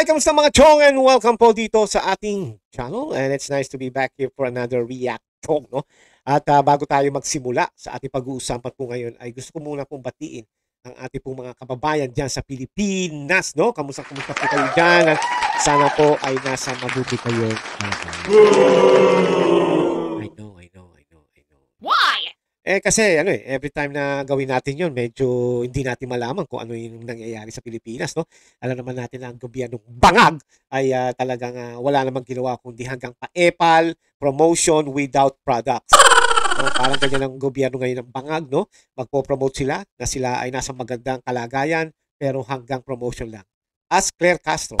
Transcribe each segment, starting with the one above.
Hi, kamusta mga chong, and welcome po dito sa ating channel, and it's nice to be back here for another react chong, no? At bago tayo magsimula sa ating pag-uusapan po ngayon, ay gusto ko muna pong batiin ang ating pong mga kababayan dyan sa Pilipinas, no? Kamusta po kayo dyan, at sana po ay nasa mabuti kayo. I know. Why? Kasi every time na gawin natin 'yon, medyo hindi natin malaman kung ano yung nangyayari sa Pilipinas, no? Alam naman natin na ang gobyernong bangag ay talagang wala namang ginawa kundi hanggang pa-epal, promotion without products. No, parang ganyan ang gobyerno ngayon ng bangag, no? Magpo-promote sila na sila ay nasa magandang kalagayan pero hanggang promotion lang. As Claire Castro.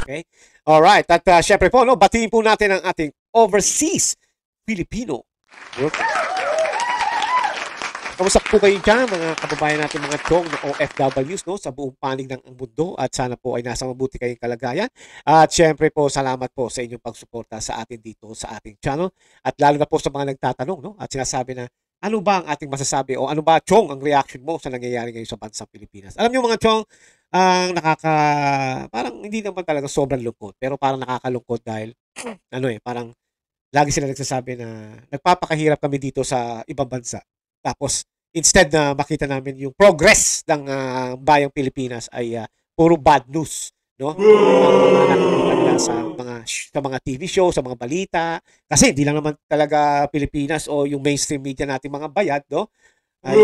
Okay? Alright, at syempre po, no, batiin po natin ang ating overseas Filipino workers. Kamusta po kayo dyan, mga kababayan natin, mga chong na OFWs, no, sa buong panig ng mundo, at sana po ay nasa mabuti kayong kalagayan. At syempre po, salamat po sa inyong pagsuporta sa atin dito sa ating channel. At lalo na po sa mga nagtatanong, no, at sinasabi na ano ba ang ating masasabi o ano ba, chong, ang reaction mo sa nangyayari ngayon sa bansang Pilipinas. Alam niyo mga chong, ang parang hindi naman talaga sobrang lungkot, pero parang nakakalungkot dahil parang lagi sila nagsasabi na nagpapakahirap kami dito sa ibang bansa. Tapos, instead na makita namin yung progress ng bayang Pilipinas ay puro bad news, no? Ang mga nakikita nila sa mga TV show, sa mga balita. Kasi hindi lang naman talaga Pilipinas o yung mainstream media natin mga bayad, no? Ay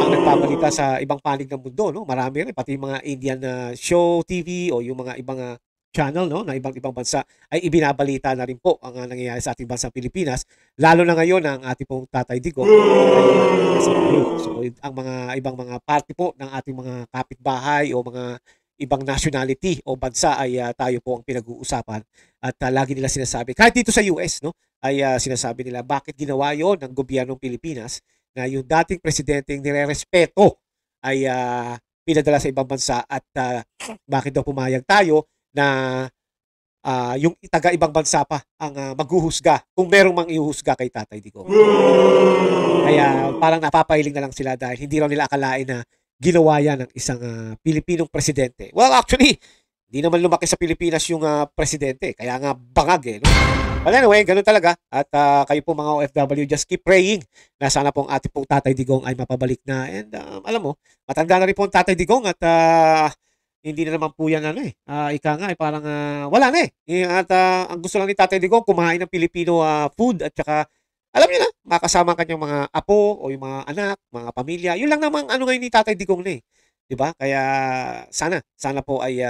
ang nagpabalita sa ibang panig ng mundo, no? Marami rin, pati yung mga Indian show, TV o yung mga ibang channel, no, na ibang bansa ay ibinabalita na rin po ang nangyayari sa ating bansang Pilipinas, lalo na ngayon ang ating pong Tatay Digong ay nasa Peru. So ang mga ibang mga party po ng ating mga kapitbahay o mga ibang nationality o bansa ay tayo po ang pinag-uusapan, at lagi nila sinasabi kahit dito sa US, no, ay sinasabi nila bakit ginawa yon ng gobyernong Pilipinas na yung dating presidenteng nirerespeto ay pinadala sa ibang bansa, at bakit daw pumayag tayo na yung taga-ibang bansa pa ang maghuhusga kung merong mang ihuhusga kay Tatay Digong. Kaya parang napapahiling na lang sila dahil hindi raw nila akalain na ginawa yan ng isang Pilipinong presidente. Well, actually, hindi naman lumaki sa Pilipinas yung presidente. Kaya nga bangag, no? But anyway, ganun talaga. At kayo po mga OFW, just keep praying na sana pong ating pong Tatay Digong ay mapabalik na. And alam mo, matanda na rin po ang Tatay Digong, at hindi na naman po yan ika nga parang wala na At ang gusto lang ni Tatay Digong kumain ng Filipino food, at saka alam niyo na, makasama kanyang mga apo o yung mga anak, mga pamilya. Yun lang namang ngayon ni Tatay Digong na 'di ba? Kaya sana po ay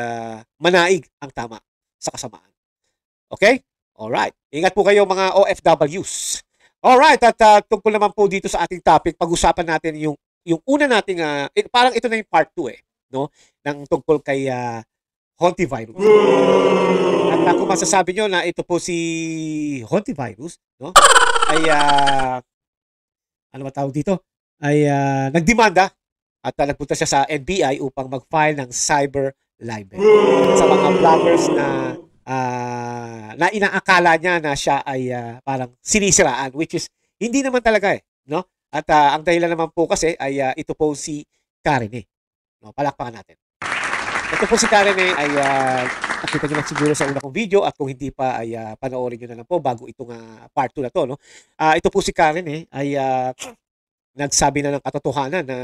manaig ang tama sa kasamaan. Okay? Alright. Ingat po kayo mga OFWs. Alright, at tungkol naman po dito sa ating topic, pag-usapan natin yung una nating parang ito na yung part 2 no, ng tungkol kay Hontivirus. At kung masasabi nyo na ito po si Hontivirus, no, ay ano ba tawag dito? Ay nagdemanda at nagpunta siya sa NBI upang mag-file ng cyber libel sa mga vloggers na inaakala niya na siya ay parang sinisiraan, which is hindi naman talaga no? At ang dahilan naman po kasi ay ito po si Karen. No, palakpakan natin. Ito po si Karen ay nakita nyo na siguro sa una kong video, at kung hindi pa ay panoorin nyo na lang po bago itong part 2 na to, no? Ito po si Karen ay nagsabi na ng katotohanan na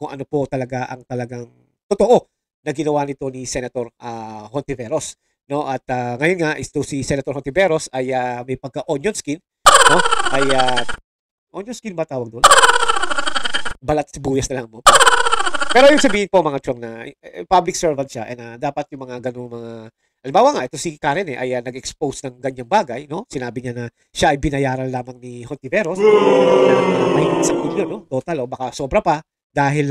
kung ano po talaga ang talagang totoo na ginawa nito ni Senator Hontiveros, no? At ngayon nga ito si Senator Hontiveros ay may pagka-onion skin, no? Ay onion skin ba tawag doon? Balat sibuyas na lang mo. Pero yung sabihin po mga chong na public servant siya, and dapat yung mga ganung mga, halimbawa nga ito si Karen ay nag-expose ng ganyang bagay, no? Sinabi niya na siya ay binayaran lamang ni Hontiveros ng mahigit 1 milyon, no? Total, o baka sobra pa, dahil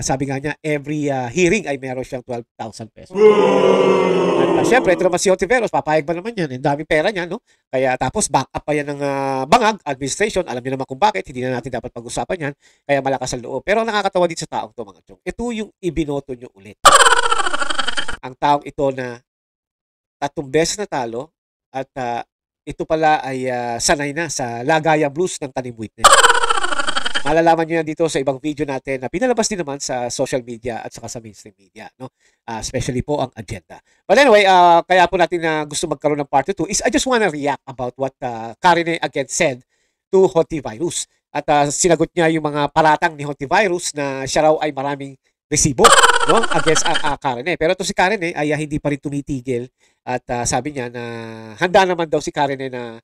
sabi nga niya every hearing ay meron siyang 12,000 pesos. At syempre, ito naman si Hontiveros, papayag ba naman yan? Ang daming pera niya, no? Kaya tapos back up pa yan ng bangag administration. Alam niyo naman kung bakit, hindi na natin dapat pag-usapan yan. Kaya malakas ang loob. Pero nakakatawa din sa taong to mga chong. Ito yung ibinoto nyo ulit. Ang taong ito na 3 beses na talo, at ito pala ay sanay na sa Lagaya Blues ng Tanim Witness. Malalaman nyo yan dito sa ibang video natin na pinalabas din naman sa social media at saka sa mainstream media, no? Especially po ang agenda. But anyway, kaya po natin na gusto magkaroon ng part 2 is I just wanna react about what Karine again said to Hontivirus. At sinagot niya yung mga paratang ni Hontivirus na siya raw ay maraming resibo, no? Against Karine. Pero to si Karine ay hindi pa rin tumitigil at sabi niya na handa naman daw si Karine na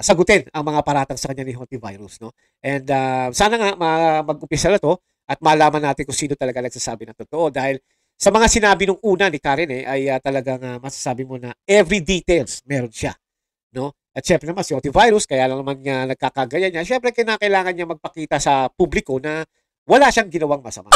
sagutin ang mga paratang sa kanya ni Hontivirus, no? And sana nga mag-umpisa na to at malaman natin kung sino talaga nagsasabi ng totoo dahil sa mga sinabi nung una ni Karen ay talagang masasabi mo na every details meron siya, no? At syempre naman si Hontivirus kaya lang naman niya nagkakagaya niya. Syempre kinakailangan niya magpakita sa publiko na wala siyang ginawang masama,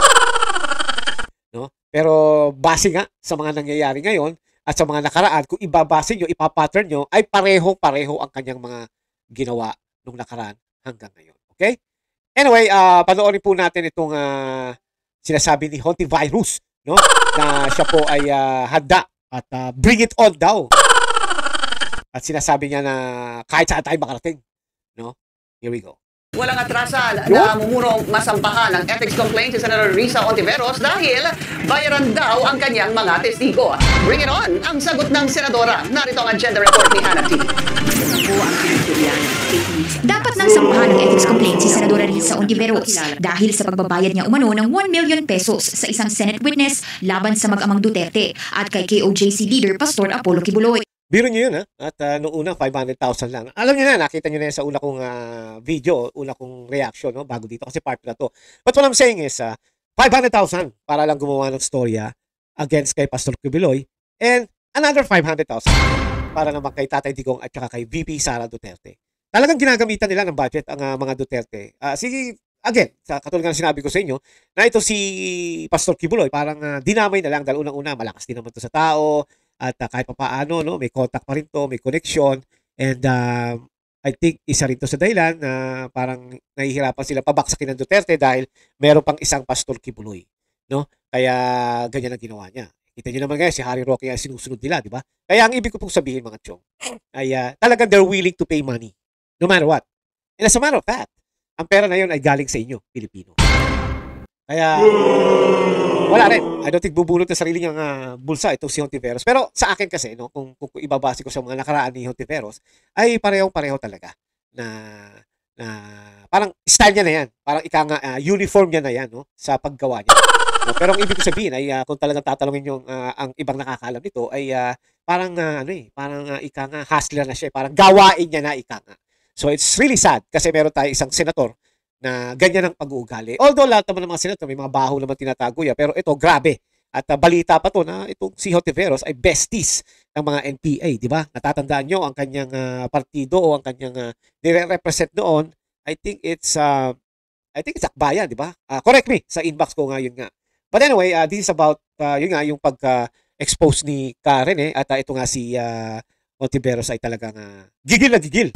no? Pero base nga sa mga nangyayari ngayon at sa mga nakaraan, kung ibabase nyo, ipapattern nyo, ay pareho-pareho ang kanyang mga ginawa nung nakaraan hanggang ngayon. Okay? Anyway, panoorin po natin itong sinasabi ni Hontivirus, no? Na siya po ay handa at bring it on daw. At sinasabi niya na kahit saan tayo makarating, no? Here we go. Walang atrasan na mumurong masampahan ng ethics complaint si Senator Risa Hontiveros dahil bayaran daw ang kanyang mga testigo. Bring it on! Ang sagot ng senadora. Narito ang agenda report ni Hannah T. Dapat nang sampahan ng ethics complaint si Senadora Risa Hontiveros dahil sa pagbabayad niya umano ng 1 million pesos sa isang Senate witness laban sa mag-amang Duterte at kay KOJC leader Pastor Apollo Kibuloy. Biro nyo yun, ha? At noong una, 500,000 lang. Alam nyo na, nakita nyo na yan sa una kong video, una kong reaction, no? Bago dito, kasi part na to. But what I'm saying is, 500,000 para lang gumawa ng storya against kay Pastor Kibuloy and another 500,000 para naman kay Tatay Digong at saka kay VP Sara Duterte. Talagang ginagamitan nila ng budget ang mga Duterte. Again, katulad ng sinabi ko sa inyo, na ito si Pastor Kibuloy, parang dinamay na lang dahil unang-una, malakas din naman to sa tao, at kahit pa paano, no, may contact pa rin to, may connection, and I think isa rin to sa dahilan na parang nahihirapan sila pabaksakin ng Duterte dahil meron pang isang Pastor Kibuloy, no? Kaya ganyan ang ginawa niya. Kita niyo naman ngayon, si Harry Roque ay sinusunod nila, di ba? Kaya ang ibig ko pong sabihin, mga chong, ay talagang they're willing to pay money, no matter what. And as a matter of fact, ang pera na yun ay galing sa inyo, Pilipino. Kaya, wala rin. I don't think bubulot na sarili niyang bulsa itong si Hontiveros. Pero sa akin kasi, no, kung ibabase ko sa mga nakaraan ni Hontiveros, ay pareho-pareho talaga na parang style niya na yan. Parang uniform niya na yan, no, sa paggawa niya. No, pero ang ibig ko sabihin ay kung talagang tatalungin yung ang ibang nakakaalam nito ay parang hustler na siya. Parang gawain niya na So it's really sad kasi meron tayo isang senator na ganyan ang pag-uugali. Although lahat naman ng mga senator may mga baho naman tinatago yan, pero ito grabe. At balita pa to na itong si Hontiveros ay besties ng mga NPA, di ba? Natatandaan nyo ang kanyang partido o ang kanyang nire-represent noon. I think it's Akbayan, di ba? Correct me sa inbox ko ngayon nga. But anyway, this is about yung pag-expose ni Karen at ito nga si Hontiveros ay talagang gigil na gigil.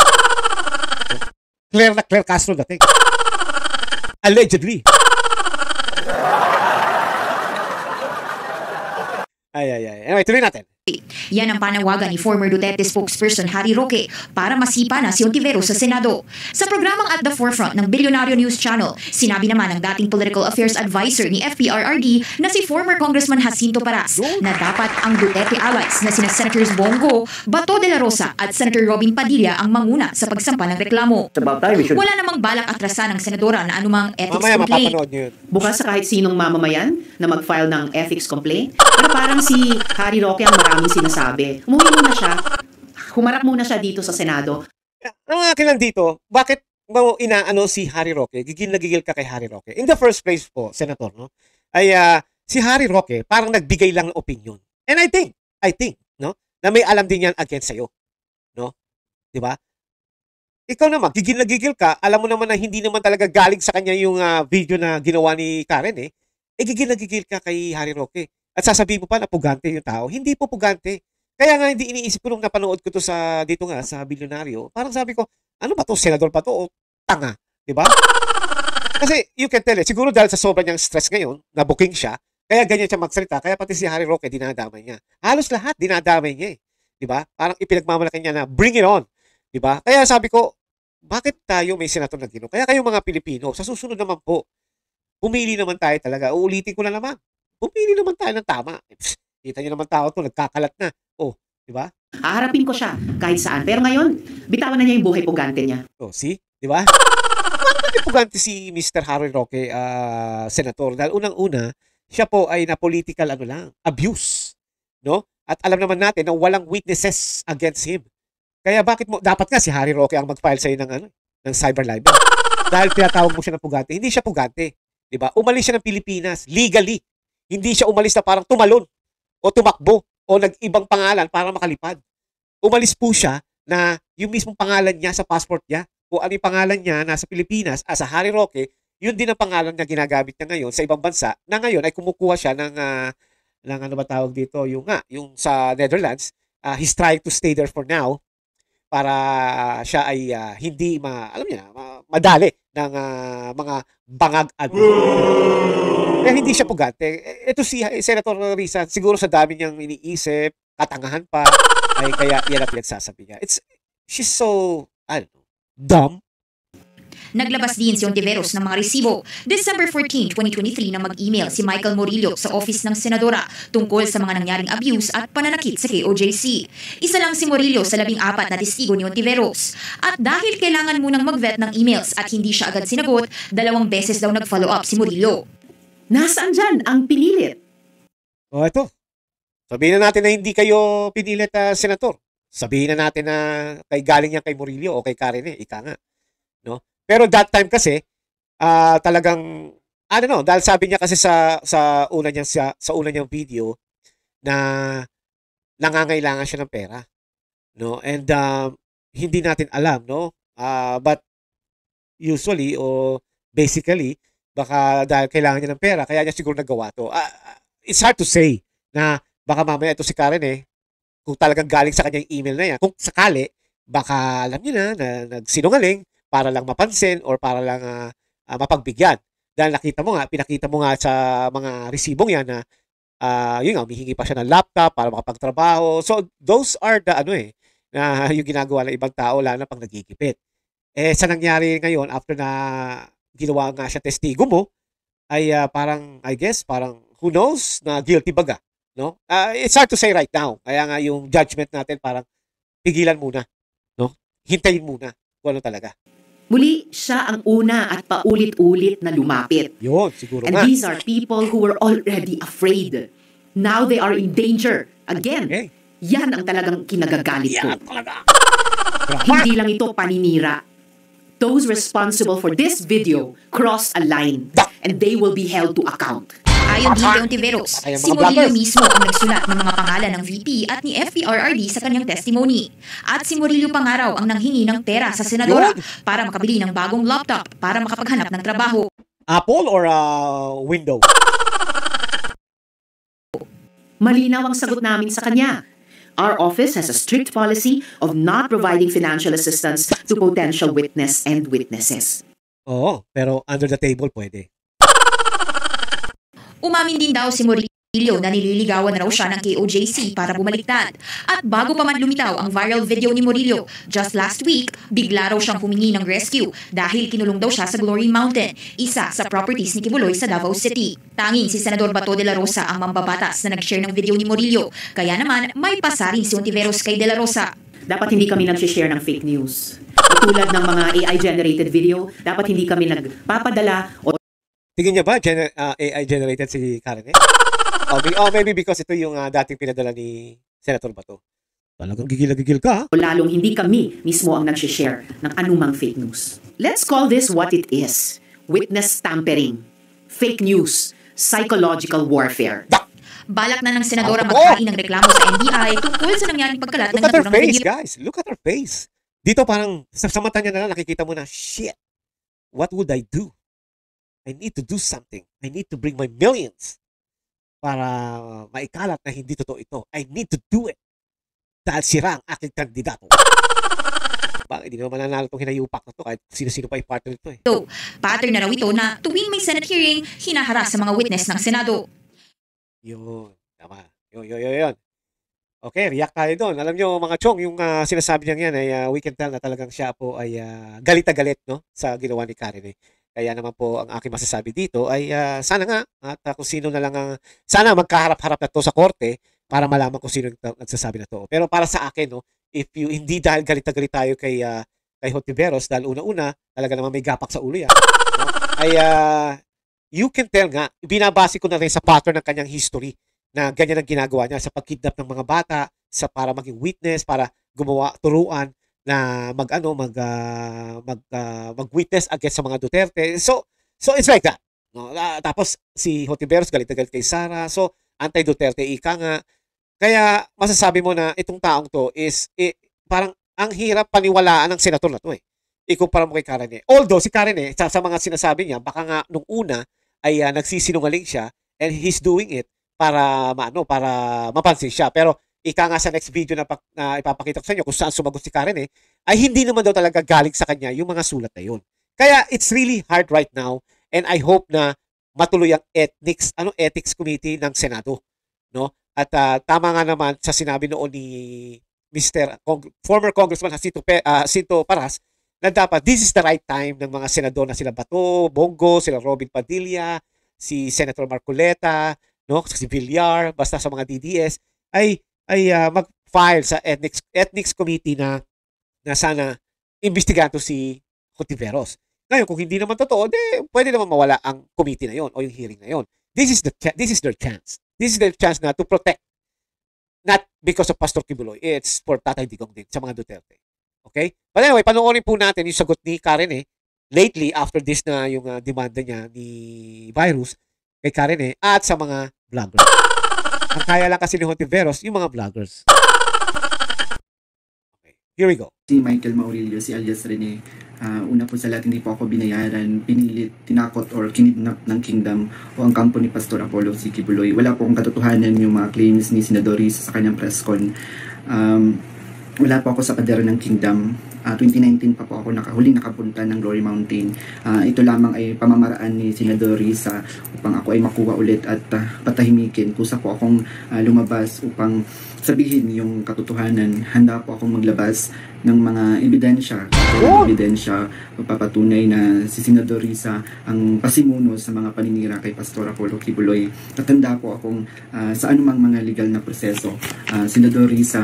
Claire Castro dating. Allegedly. Anyway, tuloy natin. Yan ang panawagan ni former Duterte spokesperson Harry Roque para masipa na si Hontiveros sa Senado. Sa programang At the Forefront ng Bilyonaryo News Channel, sinabi naman ng dating Political Affairs Advisor ni FPRRD na si former Congressman Jacinto Paras na dapat ang Duterte allies na sina Senators Bongo, Bato de la Rosa at Senator Robin Padilla ang manguna sa pagsampa ng reklamo. Wala namang balak atrasan ng senadora na anumang ethics complaint. Bukas sa kahit sinong mamamayan na mag-file ng ethics complaint. Pero parang si Harry Roque ang maraming sinasabi. Umuwi muna siya. Humarap muna siya dito sa Senado. Ang akin lang dito, bakit mo inaano si Harry Roque? Gigil na gigil ka kay Harry Roque. In the first place po, Senator, no? Ay si Harry Roque parang nagbigay lang ng opinion. And I think, no? Na may alam din yan against sa'yo. No? Di ba? Ikaw naman, gigil na gigil ka, alam mo naman na hindi naman talaga galing sa kanya yung video na ginawa ni Karen gigil na gigil ka kay Harry Roque. At sasabihin mo pa na pugante yung tao. Hindi po pugante. Kaya nga hindi iniisip ko nung napanood ko to dito nga sa Bilyonaryo. Parang sabi ko, ano ba to? Senador pa to o tanga? Diba? Kasi you can tell siguro dahil sa sobrang niyang stress ngayon, na booking siya, kaya ganyan siya magsalita. Kaya pati si Harry Roque, dinadamay niya. Halos lahat, dinadamay niya Diba? Parang ipinagmamalaki niya na bring it on. Diba? Kaya sabi ko, bakit tayo may senator na ginoon? Kaya kayo mga Pilipino, sa susunod naman po, pumili naman tayo talaga. Uulitin ko na naman. Pumili naman tayo ng tama. Kita niyo naman tao to, nagkakalat na. Oh, di ba? Haharapin ko siya kahit saan. Pero ngayon, bitawan na niya yung buhay pugante niya. Oh, see? Di ba? Bakit pugante si Mr. Harry Roque, senator? Dahil unang-una, siya po ay na political abuse, no? At alam naman natin na walang witnesses against him. Kaya bakit mo dapat nga si Harry Roque ang mag-file sa ng cyber libel? Dahil tinatawag mo siya ng pugante. Hindi siya pugante, 'di ba? Umalis siya ng Pilipinas legally. Hindi siya umalis na parang tumalon o tumakbo o nag-ibang pangalan para makalipad. Umalis po siya na yung mismong pangalan niya sa passport niya o ano yung pangalan niya nasa Pilipinas as a Harry Roque, yun din ang pangalan na ginagamit niya ngayon sa ibang bansa na ngayon ay kumukuha siya ng ano ba tawag dito, yung sa Netherlands. He's trying to stay there for now para siya ay hindi alam niyo na, madali ng mga bangag kaya hindi siya pugante. Ito si Senator Risa, siguro sa dami niyang iniisip, katangahan pa, ay kaya yan ang pinagsasabi niya. She's so, dumb. Naglabas din si Ontiveros ng mga resibo December 14, 2023 na mag-email si Michael Murillo sa office ng senadora tungkol sa mga nangyaring abuse at pananakit sa KOJC. Isa lang si Murillo sa 14 na testigo ni Ontiveros. At dahil kailangan munang mag-vet ng emails at hindi siya agad sinagot, 2 beses daw nag-follow up si Murillo. Nasaan dyan ang pinilit? O ito, sabihin na natin na hindi kayo pinilit, senator. Sabihin na natin na galing yan kay Murillo o kay Karen, ika nga. No? Pero that time kasi, talagang, dahil sabi niya kasi sa una niyang video na nangangailangan siya ng pera. No? And hindi natin alam, no? But usually o basically, baka dahil kailangan niya ng pera, kaya niya siguro nagawa to. It's hard to say na baka mamaya ito si Karen kung talagang galing sa kanyang email na yan. Kung sakali, baka alam niyo na nagsinungaling, para lang mapansin or para lang mapagbigyan. Dahil pinakita mo nga sa mga resibong yan na humihingi pa siya ng laptop para makapagtrabaho. So those are the na yung ginagawa ng ibang tao lalo na pang nagigipit. Sa nangyari ngayon after na ginawa nga siya testigo mo ay parang I guess parang who knows na guilty baga, no? It's hard to say right now. Kaya nga yung judgment natin parang pigilan muna, no? Hintayin muna kung ano talaga. Muli, siya ang una at paulit-ulit na lumapit. Yun, siguro And nga. these are people who were already afraid. Now they are in danger. Again, Okay. yan ang talagang kinagagalit ko. Yan talaga. Hindi lang ito paninira. Those responsible for this video crossed a line and they will be held to account. Ayon din kay Ontiveros, Kaya mga si Murillo vloggers. mismo ang nagsulat ng mga pangalan ng VP at ni FPRRD sa kanyang testimony. At si Murillo pa nga raw ang nanghingi ng pera sa senadora para makabili ng bagong laptop para makapaghanap ng trabaho. Apple or Windows? Malinaw ang sagot namin sa kanya. Our office has a strict policy of not providing financial assistance to potential witness and witnesses. Oo, pero under the table pwede. Umamin din daw si Murillo na nililigawan na raw siya ng KOJC para bumaliktad. At bago pa man lumitaw ang viral video ni Murillo, just last week, bigla raw siyang humingi ng rescue dahil kinulong daw siya sa Glory Mountain, isa sa properties ni Kibuloy sa Davao City. Tanging si Senador Bato de la Rosa ang mambabatas na nag-share ng video ni Murillo. Kaya naman, may pasarin si Ontiveros kay de la Rosa. Dapat hindi kami nag-share ng fake news. Tulad ng mga AI-generated video, dapat hindi kami nagpapadala o Tingin niya ba AI generated si Karen? Maybe because ito yung dating pinadala ni Senator Bato. Talagang gigil ka. lalong hindi kami mismo ang nag-share ng anumang fake news. Let's call this what it is. Witness tampering, fake news, psychological warfare. Balak na ng senadora magkain ng reklamo sa NBI tungkol sa nangyaring pagkalat ng Look at her naturang face, video. guys. Look at her face. Dito parang sa mata niya na lang nakikita mo na, shit, what would I do? I need to do something. I need to bring my millions para maikalat na hindi totoo ito. I need to do it. Dahil sira ang aking kandidato. Bakit hindi naman mananalo itong hinayupak na to kahit sino-sino pa yung partner nito eh. Pattern na raw ito na tuwing may Senate hearing, hinaharas sa mga witness ng Senado. Yun. Tama. Yun. Okay, react tayo doon. Alam nyo mga chong, yung sinasabi niya yan ay we can tell na talagang siya po ay galit na galit, no, sa ginawa ni Karen. Kaya naman po ang aking masasabi dito ay sana nga at kung sino na lang ang sana magkaharap-harap na to sa korte para malaman kung sino nagsasabi na to. Pero para sa akin, no, if you hindi dahil galit na galit tayo kay Hontiveros dahil una-una talaga naman may gapak sa ulo yan. No? Ay you can tell nga, binabase ko na rin sa pattern ng kanyang history na ganyan ang ginagawa niya sa pagkidnap ng mga bata, sa para maging witness, para gumawa, turuan na mag-witness against sa mga Duterte. So it's like that. No? Tapos si Hontiveros galit na galit kay Sara. So anti-Duterte ika nga. Kaya masasabi mo na itong taong to is parang ang hirap paniwalaan ng senator na to eh. Ikumpara mo kay Karen eh. Although si Karen eh, sa mga sinasabi niya, baka nga nung una ay nagsisinungaling siya and he's doing it para mapansin siya. Pero ika nga sa next video na ipapakita ko sa inyo kung saan sumagot si Karen eh, ay hindi naman daw talaga galing sa kanya yung mga sulat na yun. Kaya it's really hard right now and I hope na matuloy ang ethics committee ng Senado, no? At tama nga naman sa sinabi noon ni former Congressman Jacinto Paras na dapat this is the right time ng mga senador na sila Bato, Bongo, sila Robin Padilla, si Senator Marcoleta, no, si Villar, basta sa mga DDS ay mag-file sa ethics committee na sana imbestigahan to si Hontiveros. Ngayon kung hindi naman totoo, pwede naman mawala ang committee na yon o yung hearing na yon. This is their chance. This is their chance na to protect, not because of Pastor Kibuloy, it's for Tatay Digong din sa mga Duterte. Okay? But anyway, panoorin po natin yung sagot ni Karen lately after this na yung demanda niya ni Virus kay Karen at sa mga vloggers. Ang kaya lang kasi ni Hontiveros, yung mga vloggers. Okay, here we go. Si Michael Maurilio, si alias Rene, una po sa lahat, hindi po ako binayaran, pinilit, tinakot or kinidnap ng Kingdom o ang kampo ni Pastor Apollo C. Kibuloy. Wala po akong katotohanan yung mga claims ni Senador Risa sa kanyang press con. Wala po ako sa pader ng Kingdom. 2019 pa po ako huling nakapunta ng Glory Mountain. Ito lamang ay pamamaraan ni Senador Risa upang ako ay makuha ulit at patahimikin. Kusa po akong lumabas upang sabihin yung katotohanan. Handa po akong maglabas ng mga ebidensya. Ebidensya papatunay na si Senador Risa ang pasimuno sa mga paninira kay Pastor Apollo Kibuloy. At handa po akong sa anumang mga legal na proseso. Senador Risa,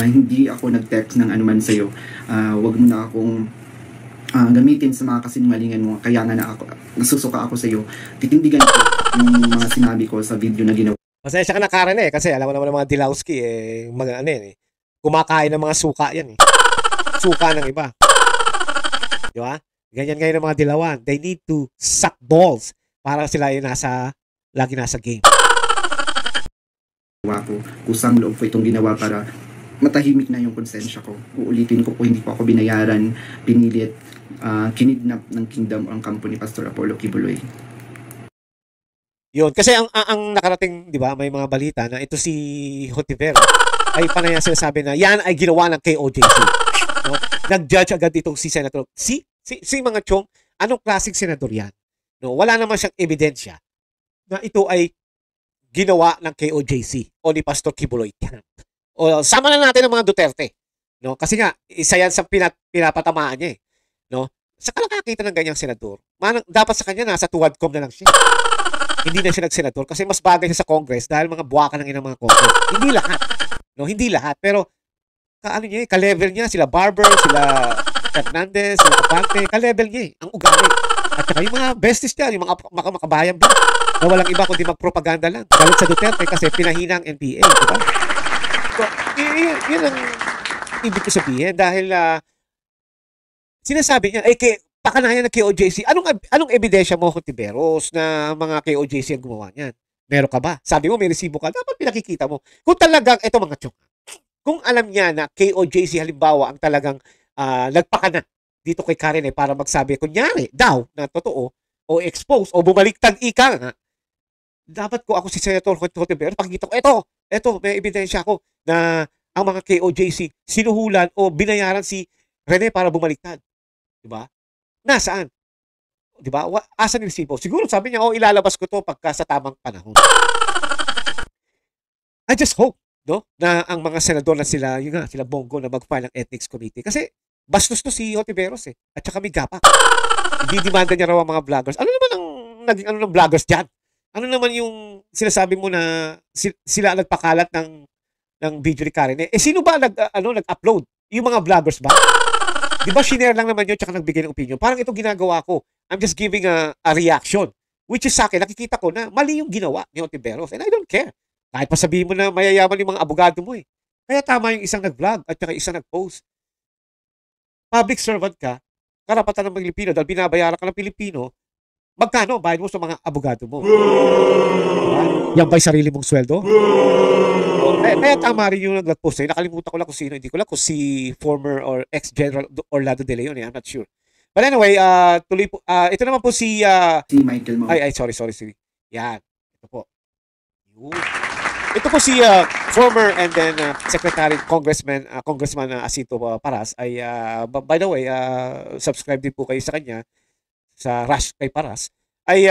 hindi ako nag-text ng anuman sa'yo. Wag mo na akong gamitin sa mga kasinungalingan mo. Kaya nga nasusuka ako sa iyo. Titindigan ko yung mga sinabi ko sa video na ginawa. Pasensya ka na Karen kasi alam mo naman ng mga Dilawski kumakain ng mga suka yan Suka ng iba. Di ba? Ganyan ngayon ng mga Dilawan. They need to suck balls para sila ay lagi nasa game. Kusang loob po itong ginawa para matahimik na yung konsensya ko. Uulitin ko po, hindi po ako binayaran, pinilit, kinidnap ng Kingdom ang kampo ni Pastor Apollo Kibuloy. Yun, kasi ang nakarating, di ba, may mga balita na ito si Hontiveros ay panay sinasabi na yan ay ginawa ng KOJC. No? Nag-judge agad itong si Senator. Si mga chong, anong klaseng senador yan? No? Wala naman siyang ebidensya na ito ay ginawa ng KOJC o ni Pastor Kibuloy. O sama na natin ang mga Duterte. No? Kasi nga, isa yan sa pinapatamaan niya No? Saka nakakita ng ganyang senador. Dapat sa kanya nasa tuwadcom na lang siya. Hindi na siya nagsenador kasi mas bagay siya sa Congress dahil mga buwaka ng inang mga Congress. Hindi lahat. No, hindi lahat. Pero, ka-level niya, sila Barber, sila Fernandez, sila Capante, ka-level niya Ang ugali. At saka yung mga besties niya, yung mga makabayan ba, na walang iba kundi magpropaganda lang. Galit sa Duterte kasi pinahina ang NPA. Diba? So, yun ang ibig ko sabihin dahil sinasabi niya, pakanayan ng KOJC. Anong ebidensya mo, Hontiveros, na mga KOJC ang gumawa niyan? Meron ka ba? Sabi mo, may resibo ka. Dapat pinakikita mo. Kung talagang, eto mga chok, kung alam niya na KOJC halimbawa ang talagang nagpakana dito kay Karen para magsabi, kunyari, daw, na totoo, o expose, o bumaliktad ika nga, dapat ko ako si Senator Hontiveros, pakikita ko, eto, may ebidensya ko na ang mga KOJC sinuhulan o binayaran si Rene para bumaliktad. Diba? Nasaan? Diba? Asan yung resibo? Siguro sabi niya, ilalabas ko to pagka sa tamang panahon. I just hope no? Na ang mga senador na sila, yun nga, sila Bongo na mag-file ng Ethics Committee. Kasi bastos to si Hontiveros eh. At saka may gapak. Hindi-demanda niya raw ang mga vloggers. Ano naman ang naging ano ng vloggers dyan? Ano naman yung sinasabi mo na sila ang nagpakalat ng video ni Karen? Sino ba nag-upload? Yung mga vloggers ba? Di ba shinare lang naman yun tsaka nagbigay ng opinion? Parang ito ginagawa ko. I'm just giving a reaction. Which is sa akin, nakikita ko na mali yung ginawa ni Hontiveros. And I don't care. Kahit pa sabihin mo na mayayaman yung mga abogado mo eh. Kaya tama yung isang nag-vlog at saka isang nag-post. Public servant ka, karapatan ng Pilipino dahil binabayaran ka ng Pilipino, magkano bayad mo sa mga abogado mo? Diba? Yan ba'y sarili mong sweldo? Kaya tama rin yung nag-post sa'yo. Nakalimutan ko lang kung sino. Hindi ko lang kung si former or ex-General Orlando De Leon. I'm not sure. But anyway, tuloy po. Ito naman po si... Si Michael Mau. sorry. Yan. Ito po. Ito po si former and then Secretary Congressman Asito Paras ay by the way, subscribe din po kayo sa kanya sa Rush kay Paras ay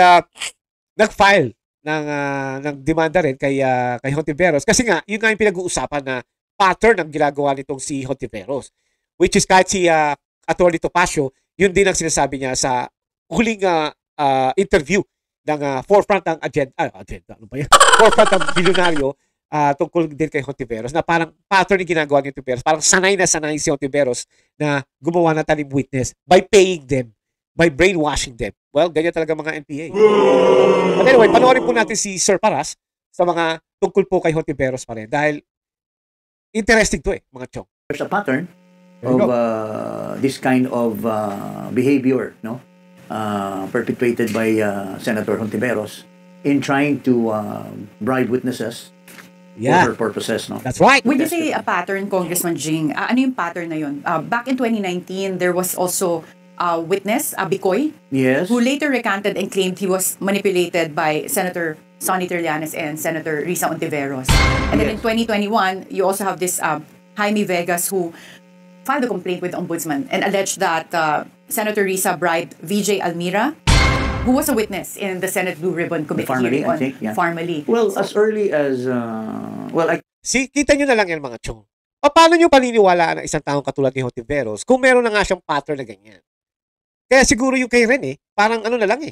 nag-file ng demanda rin kay Hontiveros kasi nga yun nga yung pinag-uusapan na pattern ng ginagawa nitong si Hontiveros, which is kahit si Atty. Topacio, yun din ang sinasabi niya sa huling interview ng forefront ng agenda ano ba yan? Forefront ng bilyonaryo tungkol din kay Hontiveros na parang pattern yung ginagawa ni Hontiveros, parang sanay na sanay si Hontiveros na gumawa ng talim witness by paying them, by brainwashing them. Well, ganyan talaga mga NPA. But anyway, panoorin po natin si Sir Paras sa mga tungkol po kay Hontiveros pa rin dahil interesting to mga chong. There's a pattern of this kind of behavior, no, perpetrated by Senator Hontiveros in trying to bribe witnesses for her purposes, no. That's right. Would you say a pattern, Congressman Jing? Ano yung pattern na yun? Back in 2019, there was also a witness, Bicoy, Yes. who later recanted and claimed he was manipulated by Senator Sonny Trillanes and Senator Risa Hontiveros. And then in 2021, you also have this Jaime Vegas who filed a complaint with the Ombudsman and alleged that Senator Risa bribed VJ Almira, who was a witness in the Senate Blue Ribbon Committee Farmally, hearing on I think, yeah. Farmally. Well, as early as Kita nyo na lang yan mga chong. Paano nyo paniniwalaan ng isang taong katulad ni Hontiveros kung meron na nga siyang pattern na ganyan? Kaya siguro yung kay Ren parang ano na lang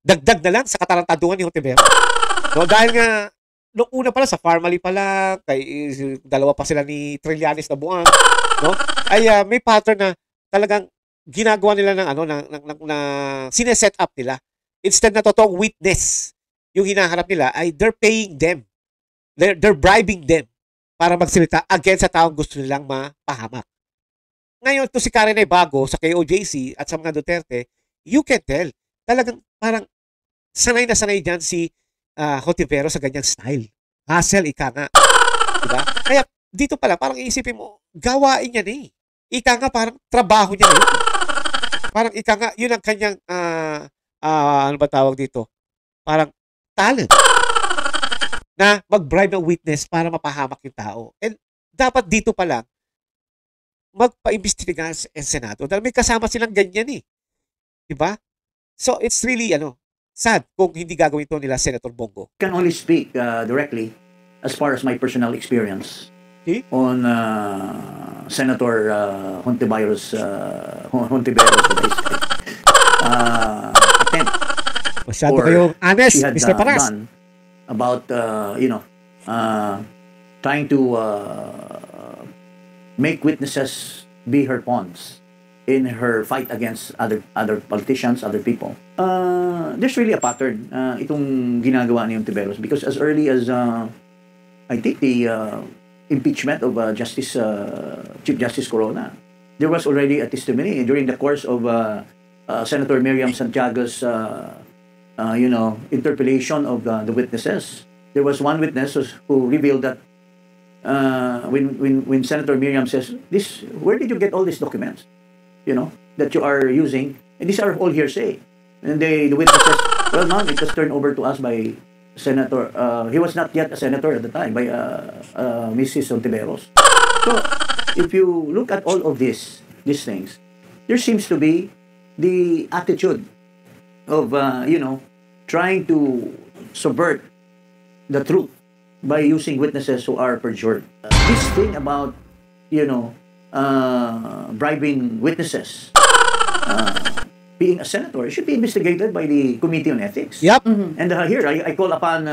dagdag na lang sa katarantaduhan ni Hontiveros. No, dahil nga, noong una pala sa Farmally pala, dalawa pa sila ni Trillanes na buwang, no? Ay may pattern na talagang ginagawa nila ng sineset up nila. Instead na totoong witness, yung hinaharap nila ay they're paying them. They're bribing them para magsalita against sa taong gusto nilang mapahamak. Ngayon, to si Karen ay bago sa KOJC at sa mga Duterte, you can tell. Talagang parang sanay na sanay dyan si Hontiveros sa ganyang style. Hustle, ika nga. Diba? Kaya dito pala, parang iisipin mo, gawain niya Ika nga, parang trabaho niya yun. Parang ika nga, yun ang kanyang, ano ba tawag dito? Parang talent. Na mag-bribe ng witness para mapahamak yung tao. And dapat dito pa lang, magpa-imbestiga sa Senado dahil may kasama silang ganyan diba? So it's really sad kung hindi gagawin ito nila Senator Bongo. can only speak directly as far as my personal experience on Senator Hontiveros attempt Masyado or kayong honest, she had Mr. Paras. done about trying to make witnesses be her pawns in her fight against other politicians, other people. There's really a pattern itong ginagawa ni Hontiveros because as early as I think the impeachment of Chief Justice Corona, there was already a testimony during the course of Senator Miriam Santiago's interpellation of the witnesses. There was one witness who revealed that when Senator Miriam says, where did you get all these documents, that you are using? And these are all hearsay. And the witness says, well, ma'am, it was turned over to us by Senator, he was not yet a senator at the time, by Mrs. Hontiveros. So, if you look at all of these things, there seems to be the attitude of, trying to subvert the truth by using witnesses who are perjured. This thing about, bribing witnesses, being a senator, it should be investigated by the Committee on Ethics. Yep. And here, I call upon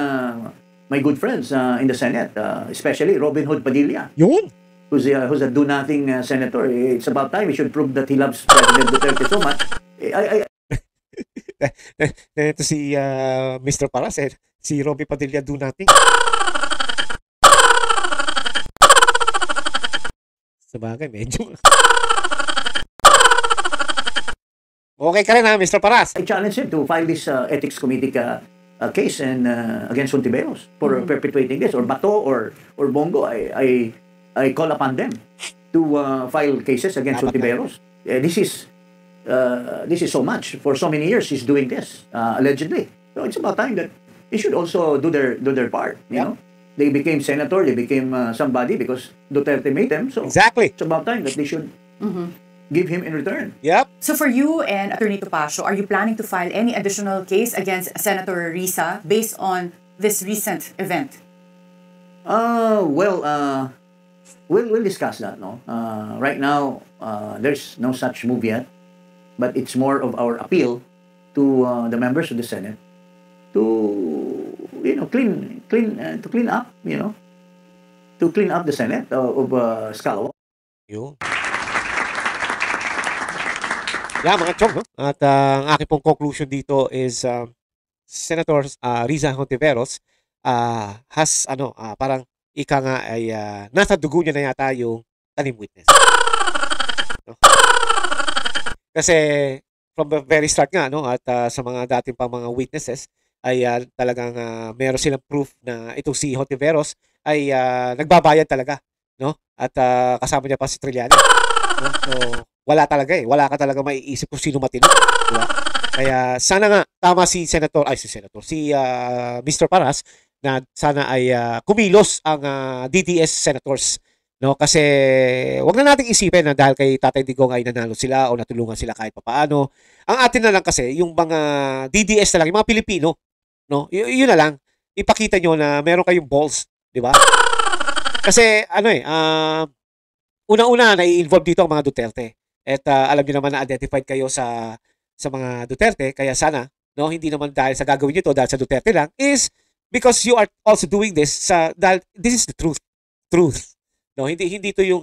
my good friends in the Senate, especially Robin Hood Padilla, Yun. who's a do-nothing senator. It's about time he should prove that he loves President Duterte so much. Ito si Mr. Paras, si Robby Padilla do nothing. Sabagay, medyo. Okay ka rin ha, Mr. Paras. I challenge him to file this ethics committee case and against Hontiveros for perpetuating this, or Bato or Bongo. I call upon them to file cases against Dapat Hontiveros. This is so much. For so many years, he's doing this allegedly. So it's about time that they should also do their part. You know, they became senator, they became somebody because Duterte made them. So Exactly. it's about time that they should give him in return. Yep. So for you and Attorney Topacio, are you planning to file any additional case against Senator Risa based on this recent event? We'll discuss that. No, right now there's no such move yet, but it's more of our appeal to the members of the Senate to clean up, to clean up the Senate of scalawag. Yun. Yeah, mga chong, no? At ang aking pong conclusion dito is Senator Riza Hontiveros has parang ika nga ay nasa dugo niya na yata yung tanim witness. No? Kasi from the very start nga, no, at sa mga dating pang mga witnesses ay talagang meron silang proof na itong si Hontiveros ay nagbabayad talaga, no? At kasama niya pa si Trillanes, no? So wala talaga wala ka talaga maiisip kung sino matino, diba? Kaya sana nga tama si Mr. Paras na sana ay kumilos ang DDS senators, no? Kasi wag na nating isipin na dahil kay Tatay Digong ay nanalo sila o natulungan sila kahit papaano. Ang atin na lang kasi yung mga DDS na lang, yung mga Pilipino, no? Yun na lang, ipakita nyo na meron kayong balls, di ba? Kasi una-una na-involve dito ang mga Duterte. At alam niyo naman na identified kayo sa mga Duterte, kaya sana, no, hindi naman dahil sa gagawin niyo to dahil sa Duterte lang, is because you are also doing this dahil this is the truth. No, hindi to yung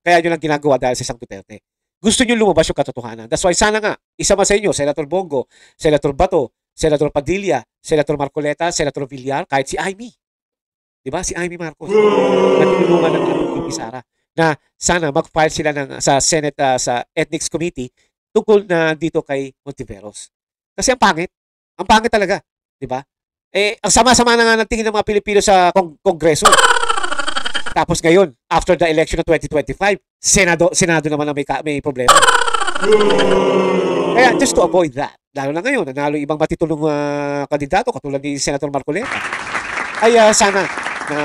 kaya niyo lang ginagawa dahil sa isang Duterte. Gusto niyo lumabas yung katotohanan. That's why sana nga isa man sa inyo, Senator Bongo, Senator Bato, Senator Padilla, Senator Marcoleta, Senator Villar, kahit si Amy. 'Di ba? Si Amy Marcos. Natulungan ng VP Sara na sana mag-file sila sa Senate sa Ethics Committee tungkol na dito kay Hontiveros. Kasi ang pangit talaga, 'di ba? Ang sama-sama na nga ng tingin ng mga Pilipino sa Kongreso. Tapos ngayon, after the election of 2025, Senado naman ang may problema. Kaya just to avoid that, lalo na ngayon, nanalo ibang matitulong kandidato katulad ni Senator Marcoleta, ay sana na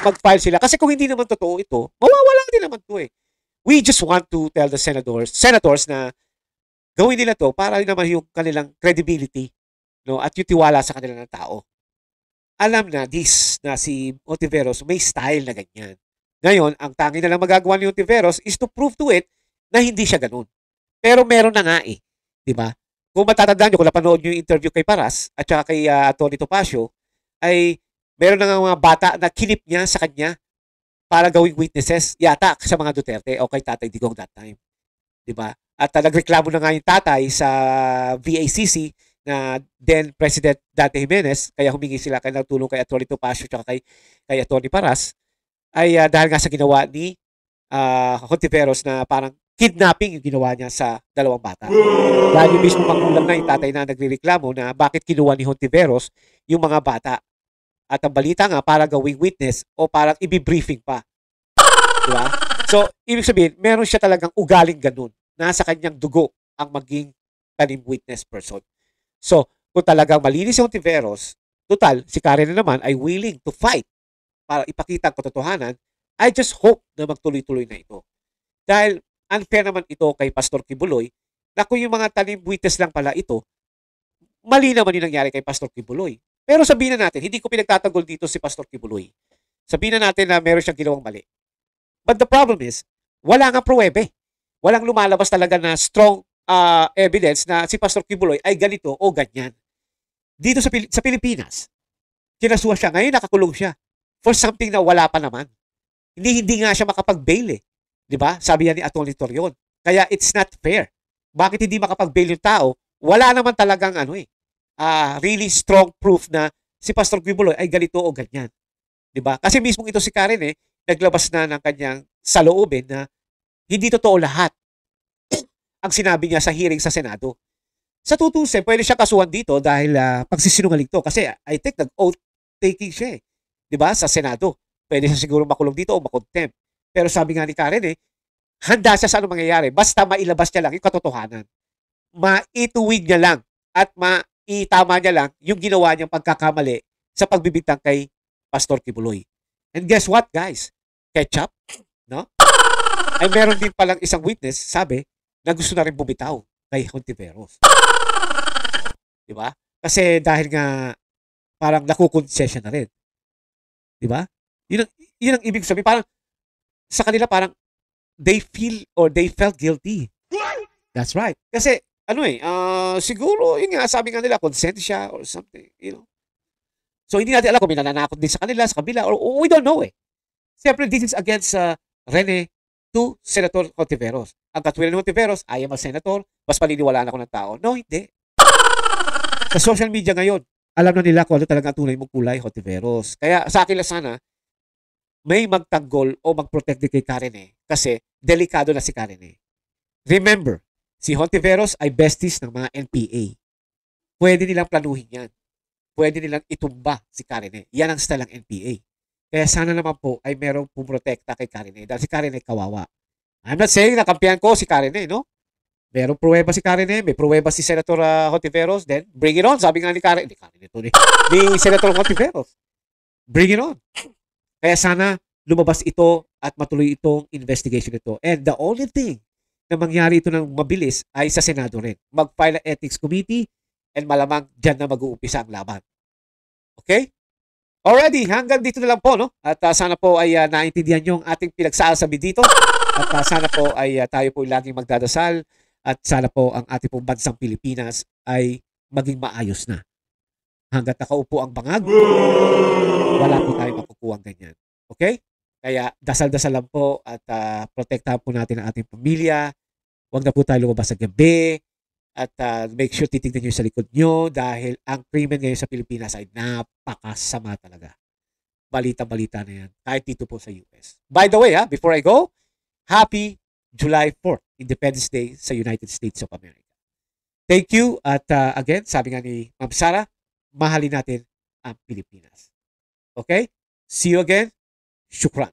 mag-file sila. Kasi kung hindi naman totoo ito, mawawala din naman ito We just want to tell the senators na gawin nila to para naman yung kanilang credibility, no, at yung tiwala sa kanila ng tao. Alam na si Hontiveros may style na ganyan. Ngayon, ang tanging na lang magagawa ni Hontiveros is to prove to it na hindi siya ganun. Pero meron na nga di ba? Kung matatandaan nyo, kung napanood nyo yung interview kay Paras at saka kay Tony Topacio, ay meron na nga mga bata na kinip niya sa kanya para gawing witnesses yata sa mga Duterte o kay Tatay Digong that time. Di ba? At nagreklamo na nga yung tatay sa VACC na then President Dante Jimenez, kaya humingi sila ng tulong kay Atty. Topacio at kay Atty. Paras, ay dahil nga sa ginawa ni Hontiveros na parang kidnapping yung ginawa niya sa dalawang bata. Dahil yung mismo magulang na yung tatay na nagrereklamo na bakit kinuha ni Hontiveros yung mga bata. At ang balita nga para gawing witness o parang i-briefing pa. Diba? So, ibig sabihin, meron siya talagang ugaling ganun. Nasa kanyang dugo ang maging tanim witness person. So, kung talagang malinis si Hontiveros, total, si Karen na naman ay willing to fight para ipakita ang katotohanan. I just hope na magtuloy-tuloy na ito. Dahil unfair naman ito kay Pastor Kibuloy na kung yung mga tanim witness lang pala ito, mali naman yung nangyari kay Pastor Kibuloy. Pero sabihin na natin, hindi ko pinagtatanggol dito si Pastor Kibuloy. Sabihin na natin na meron siyang ginawang mali. But the problem is, wala nga pruwebe. Walang lumalabas talaga na strong evidence na si Pastor Kibuloy ay ganito o ganyan. Dito sa Pilipinas, kinasuhan siya. Ngayon nakakulong siya for something na wala pa naman. Hindi nga siya makapag-bail eh. 'Di ba? Sabi yan ni Atty. Torion. Kaya it's not fair. Bakit hindi makapag-bail yung tao? Wala naman talagang really strong proof na si Pastor Kibuloy ay ganito o ganyan. 'Di ba? Kasi mismo ito si Karen naglabas na ng kanyang saloobin na hindi totoo lahat ang sinabi niya sa hearing sa Senado. Sa tutusin, pwede siya kasuhan dito dahil pagsisinungaling to. Kasi I think nag-oath taking siya 'di ba? Sa Senado. Pwede siya siguro makulong dito o makontempt. Pero sabi nga ni Karen handa siya sa anong mangyayari. Basta mailabas niya lang yung katotohanan. Maituwid niya lang at maitama niya lang yung ginawa niyang pagkakamali sa pagbibintang kay Pastor Kibuloy. And guess what, guys? Ketchup, no? Ay meron din palang isang witness, sabi, na gusto na rin bumitaw kay Hontiveros. Di ba? Kasi dahil nga parang nakukonsesya na rin. Di ba? Yun ang ibig sabihin. Parang sa kanila parang they feel or they felt guilty. That's right. Kasi siguro yun nga sabi nga nila consent siya or something, So hindi natin alam kung may nananakot din sa kanila, sa kabila, or we don't know Siyempre, this is against Rene to Senator Hontiveros. Ang katwiran ni Hontiveros, I am a senator, mas paniniwalaan ako ng tao. No, hindi. Sa social media ngayon, alam na nila kung ano talaga ang tunay mong kulay, Hontiveros. Kaya sa akin lang sana, may magtanggol o mag-protect din kay Karen kasi delikado na si Karen Remember, si Hontiveros ay besties ng mga NPA. Pwede nilang planuhin yan. Pwede nilang itumba si Karen Yan ang style ng NPA. Kaya sana naman po ay merong pumotekta kay Karen dahil si Karen kawawa. I'm not saying na kampihan ko si Karen no? Merong pruweba si Karen may pruweba si Senator Hontiveros, then bring it on. Sabi nga ni Karen ni Senator Hontiveros. Bring it on. Kaya sana lumabas ito at matuloy itong investigation ito. And the only thing na mangyari ito ng mabilis ay sa Senado rin. Mag-file ang Ethics Committee and malamang dyan na mag-uumpisa ang laban. Okay? Already, hanggang dito na lang po, no? At sana po ay naintindihan nyo ang ating pinagsasabi dito. At sana po ay tayo po laging magdadasal. At sana po ang ating pong bansang Pilipinas ay maging maayos na. Hanggat nakaupo ang bangag, wala po tayo makukuha ganyan. Okay? Kaya dasal-dasal lang po at protektahan po natin ang ating pamilya. Huwag na po tayo lumabas sa gabi. At make sure titignan nyo sa likod nyo dahil ang krimen ngayon sa Pilipinas ay napakasama talaga. Balita-balita na yan. Kahit dito po sa US. By the way, before I go, Happy July 4th, Independence Day sa United States of America. Thank you. At again, sabi nga ni Ma'am Sara, mahalin natin ang Pilipinas. Okay? See you again. Shukran.